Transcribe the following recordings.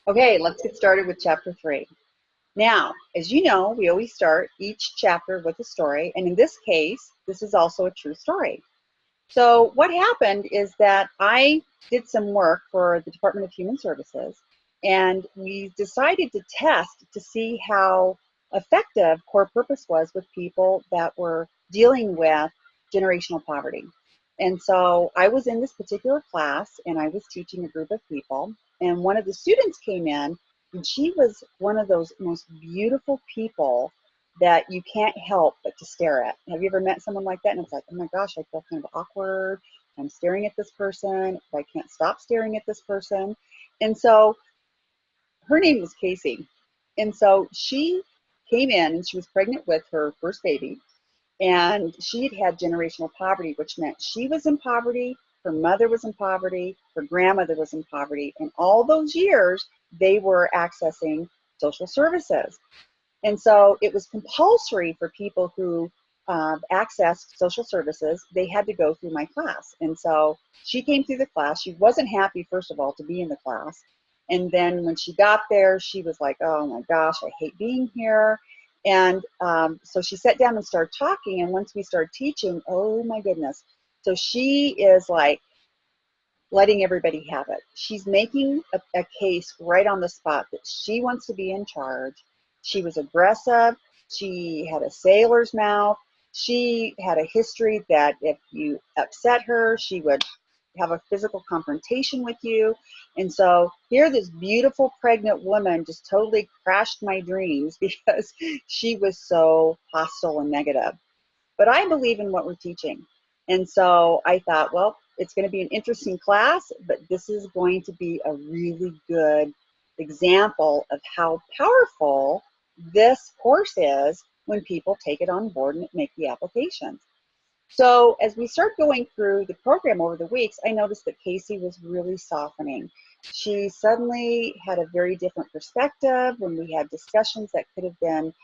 Okay, let's get started with chapter 3. Now, as you know, we always start each chapter with a story, and in this case, this is also a true story. So what happened is that I did some work for the Department of Human Services, and we decided to test to see how effective Core Purpose was with people that were dealing with generational poverty. And so I was in this particular class, and I was teaching a group of people, and one of the students came in, and she was one of those most beautiful people that you can't help but to stare at. Have you ever met someone like that? And it's like, oh my gosh, I feel kind of awkward. I'm staring at this person. I can't stop staring at this person. And so her name was Casey. And so she came in and she was pregnant with her first baby. And she had had generational poverty, which meant she was in poverty, her mother was in poverty, her grandmother was in poverty. And all those years, they were accessing social services. And so it was compulsory for people who accessed social services. They had to go through my class. And so she came through the class. She wasn't happy, first of all, to be in the class. And then when she got there, she was like, oh my gosh, I hate being here. And so she sat down and started talking. And once we started teaching, oh my goodness. So she is like letting everybody have it. She's making a case right on the spot that she wants to be in charge. She was aggressive. She had a sailor's mouth. She had a history that if you upset her, she would have a physical confrontation with you. And so here, this beautiful pregnant woman just totally crashed my dreams because she was so hostile and negative. But I believe in what we're teaching. And so I thought, well, it's going to be an interesting class, but this is going to be a really good example of how powerful this course is when people take it on board and make the applications. So as we start going through the program over the weeks, I noticed that Casey was really softening. She suddenly had a very different perspective. When we had discussions that could have been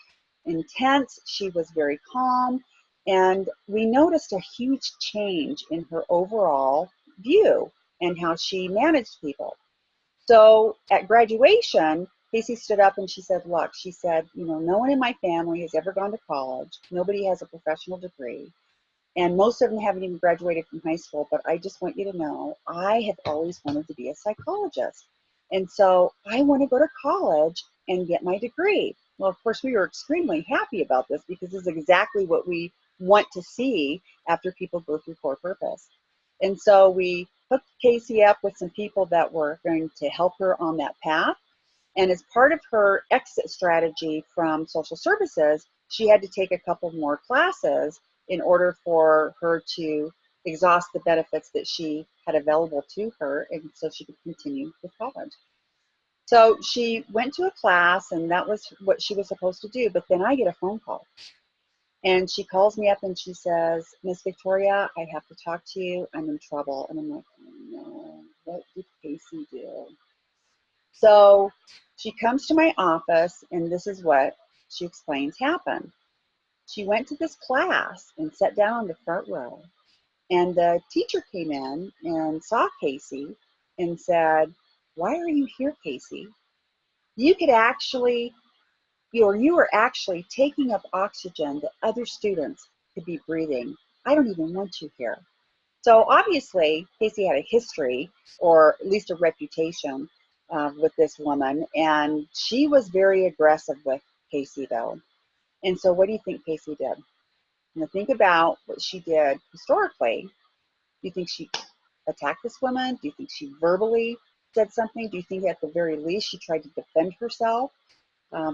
intense, she was very calm, and we noticed a huge change in her overall view and how she managed people. So at graduation, Casey stood up and she said, look, she said, no one in my family has ever gone to college. Nobody has a professional degree. And most of them haven't even graduated from high school, but I just want you to know, I have always wanted to be a psychologist. And so I want to go to college and get my degree. Well, of course, we were extremely happy about this because this is exactly what we want to see after people go through Core Purpose. And so we hooked Casey up with some people that were going to help her on that path. And as part of her exit strategy from social services, she had to take a couple more classes in order for her to exhaust the benefits that she had available to her, and so she could continue with college. So she went to a class, and that was what she was supposed to do. But then I get a phone call, and she calls me up and she says, Miss Victoria, I have to talk to you. I'm in trouble. And I'm like, oh no, what did Casey do? So she comes to my office, and this is what she explains happened. She went to this class and sat down on the front row, and the teacher came in and saw Casey and said, why are you here, Casey? You could actually, you were actually taking up oxygen that other students could be breathing. I don't even want you here. So obviously, Casey had a history, or at least a reputation, with this woman, and she was very aggressive with Casey, though. And so what do you think Casey did? Now think about what she did historically. Do you think she attacked this woman? Do you think she verbally said something? Do you think at the very least she tried to defend herself?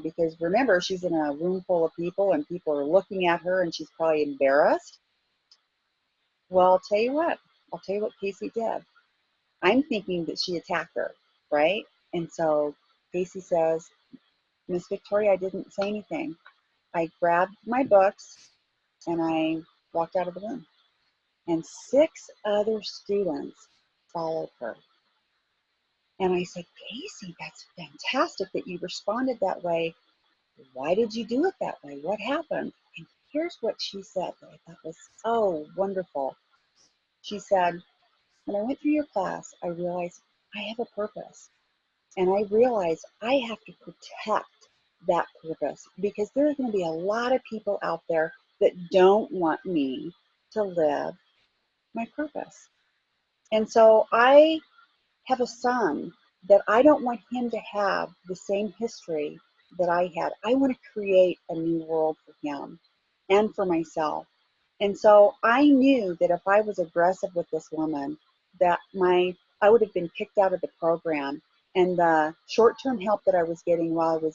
Because remember, she's in a room full of people and people are looking at her and she's probably embarrassed. Well, I'll tell you what. I'll tell you what Casey did. I'm thinking that she attacked her, right? And so Casey says, Miss Victoria, I didn't say anything. I grabbed my books and I walked out of the room. And 6 other students followed her. And I said, Casey, that's fantastic that you responded that way. Why did you do it that way? What happened? And here's what she said that I thought was so wonderful. She said, when I went through your class, I realized I have a purpose. And I realized I have to protect that purpose because there are going to be a lot of people out there that don't want me to live my purpose. And so I have a son that I don't want him to have the same history that I had. I want to create a new world for him and for myself. And so I knew that if I was aggressive with this woman, that I would have been kicked out of the program. And the short-term help that I was getting while I was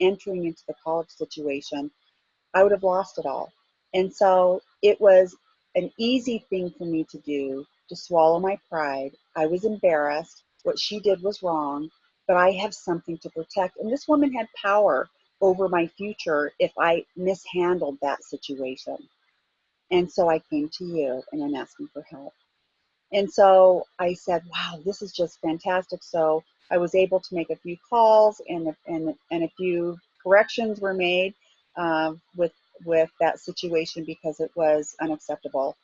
entering into the college situation, I would have lost it all. And so it was an easy thing for me to do to swallow my pride. I was embarrassed. What she did was wrong, but I have something to protect. And this woman had power over my future if I mishandled that situation. And so I came to you and I'm asking for help. And so I said, wow, this is just fantastic. So I was able to make a few calls and a few corrections were made with that situation because it was unacceptable.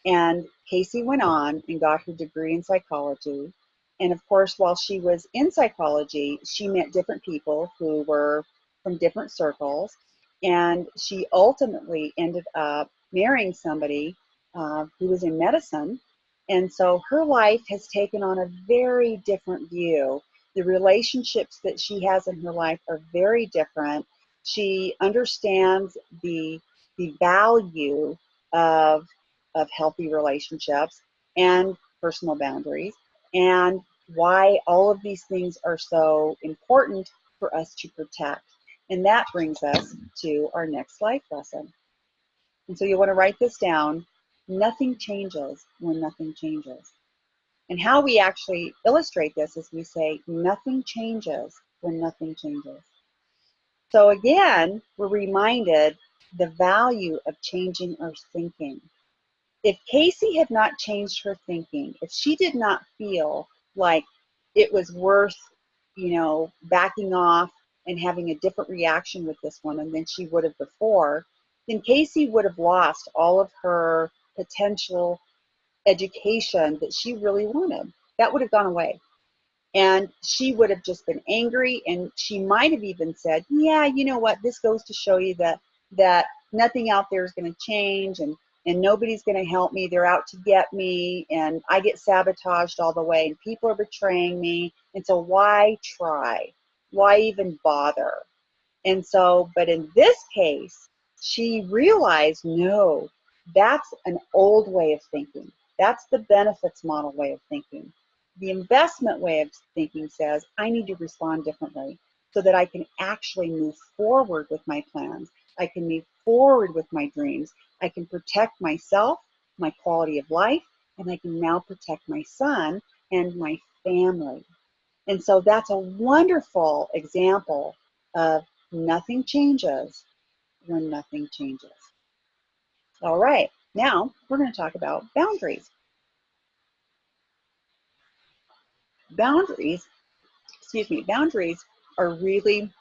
And Casey went on and got her degree in psychology. And of course, while she was in psychology, she met different people who were from different circles. And she ultimately ended up marrying somebody who was in medicine. And so her life has taken on a very different view. The relationships that she has in her life are very different. She understands the value of healthy relationships and personal boundaries and why all of these things are so important for us to protect. And that brings us to our next life lesson. And so you want to write this down. Nothing changes when nothing changes. And how we actually illustrate this is we say, nothing changes when nothing changes. So again, we're reminded the value of changing our thinking. If Casey had not changed her thinking, if she did not feel like it was worth, backing off and having a different reaction with this woman than she would have before, then Casey would have lost all of her potential education that she really wanted. That would have gone away. And she would have just been angry, and she might have even said, yeah, you know what, this goes to show you that nothing out there is going to change, and nobody's going to help me. They're out to get me, and I get sabotaged all the way, and people are betraying me. And so why try? Why even bother? And so, but in this case, she realized, no, that's an old way of thinking. That's the benefits model way of thinking. The investment way of thinking says, I need to respond differently so that I can actually move forward with my plans. I can move forward with my dreams. I can protect myself, my quality of life, and I can now protect my son and my family. And so that's a wonderful example of nothing changes when nothing changes. All right, now we're going to talk about boundaries. Boundaries, boundaries are really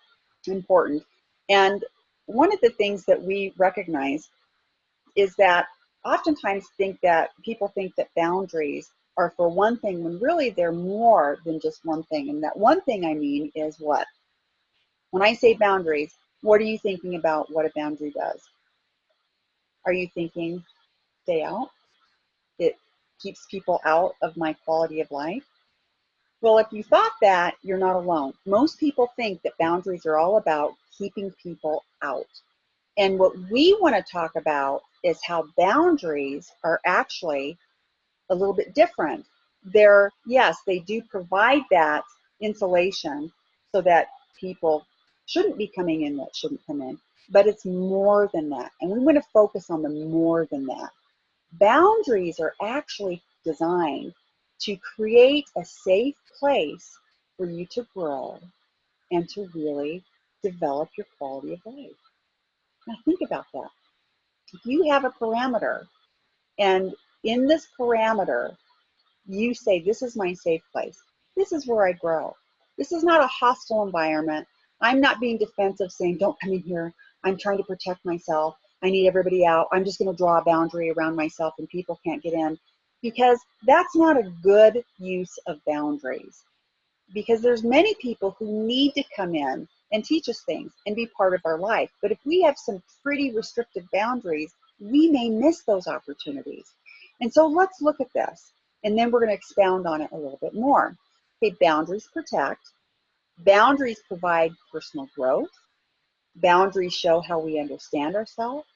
important. And one of the things that we recognize is that oftentimes people think that boundaries are for one thing when really they're more than just one thing. And that one thing I mean is what? When I say boundaries, what are you thinking about what a boundary does? Are you thinking stay out? It keeps people out of my quality of life? Well, if you thought that, you're not alone. Most people think that boundaries are all about keeping people out. And what we want to talk about is how boundaries are actually a little bit different. Yes, they do provide that insulation so that people shouldn't be coming in that shouldn't come in, but it's more than that. And we want to focus on the more than that. Boundaries are actually designed to create a safe place for you to grow and to really develop your quality of life. Now think about that. If you have a parameter and in this parameter, you say, this is my safe place. This is where I grow. This is not a hostile environment. I'm not being defensive saying, don't come in here. I'm trying to protect myself. I need everybody out. I'm just going to draw a boundary around myself and people can't get in. Because that's not a good use of boundaries. because there's many people who need to come in and teach us things and be part of our life. But if we have some pretty restrictive boundaries, we may miss those opportunities. And so let's look at this, and then we're going to expound on it a little bit more. Okay, boundaries protect. Boundaries provide personal growth. Boundaries show how we understand ourselves.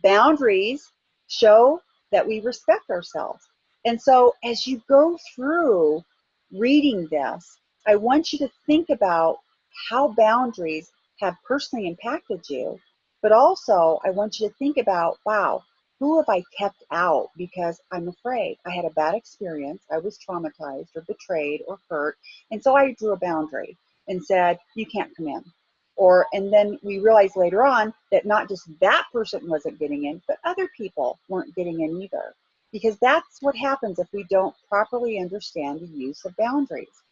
Boundaries show that we respect ourselves. And so as you go through reading this, I want you to think about how boundaries have personally impacted you, but also I want you to think about, wow, who have I kept out because I'm afraid? I had a bad experience, I was traumatized or betrayed or hurt, and so I drew a boundary and said, you can't come in. Or, and then we realized later on that not just that person wasn't getting in, but other people weren't getting in either. Because that's what happens if we don't properly understand the use of boundaries.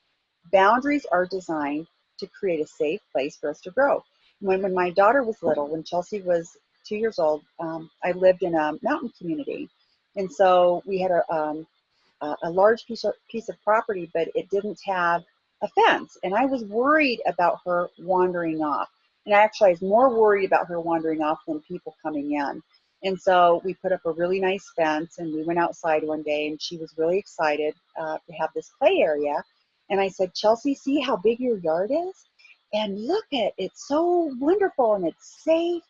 Boundaries are designed to create a safe place for us to grow. When my daughter was little, when Chelsea was 2 years old, I lived in a mountain community. And so we had a large piece of property, but it didn't have a fence. And I was worried about her wandering off. And actually, I was more worried about her wandering off than people coming in. And so we put up a really nice fence, and we went outside one day, and she was really excited to have this play area. And I said, Chelsea, see how big your yard is? And look at it's so wonderful, and it's safe.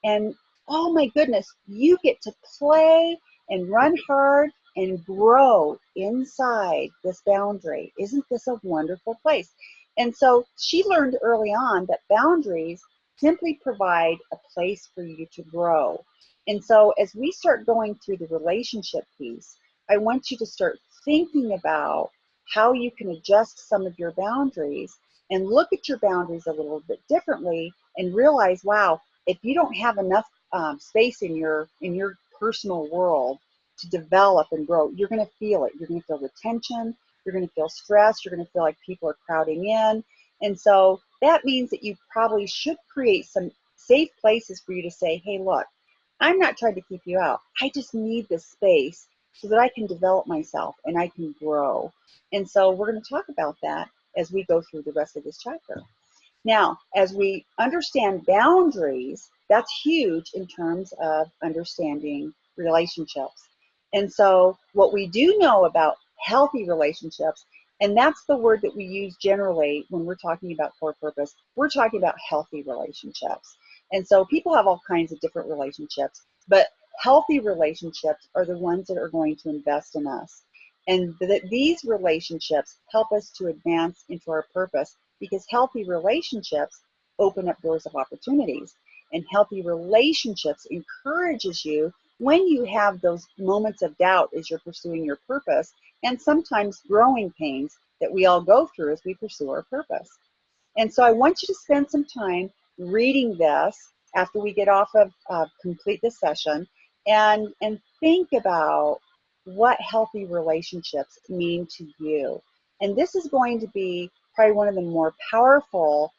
And oh my goodness, you get to play and run hard and grow inside this boundary. Isn't this a wonderful place? And so she learned early on that boundaries simply provide a place for you to grow. And so as we start going through the relationship piece, I want you to start thinking about how you can adjust some of your boundaries and look at your boundaries a little bit differently and realize, wow, if you don't have enough space in your personal world to develop and grow, you're going to feel it. You're going to feel the tension. You're going to feel stress. You're going to feel like people are crowding in. And so that means that you probably should create some safe places for you to say, hey, look, I'm not trying to keep you out. I just need this space so that I can develop myself and I can grow. And so we're going to talk about that as we go through the rest of this chapter. Now, as we understand boundaries, that's huge in terms of understanding relationships. And so what we do know about healthy relationships, and that's the word that we use generally when we're talking about core purpose, we're talking about healthy relationships. And so people have all kinds of different relationships, but healthy relationships are the ones that are going to invest in us. And these relationships help us to advance into our purpose, because healthy relationships open up doors of opportunities. And healthy relationships encourages you when you have those moments of doubt as you're pursuing your purpose, and sometimes growing pains that we all go through as we pursue our purpose. And so I want you to spend some time reading this after we get off of complete this session, and think about what healthy relationships mean to you. And this is going to be probably one of the more powerful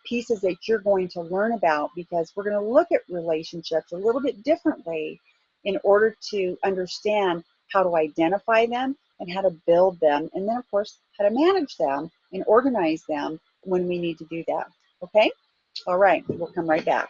pieces that you're going to learn about, because we're going to look at relationships a little bit differently in order to understand how to identify them and how to build them, and then of course how to manage them and organize them when we need to do that. Okay? All right, we'll come right back.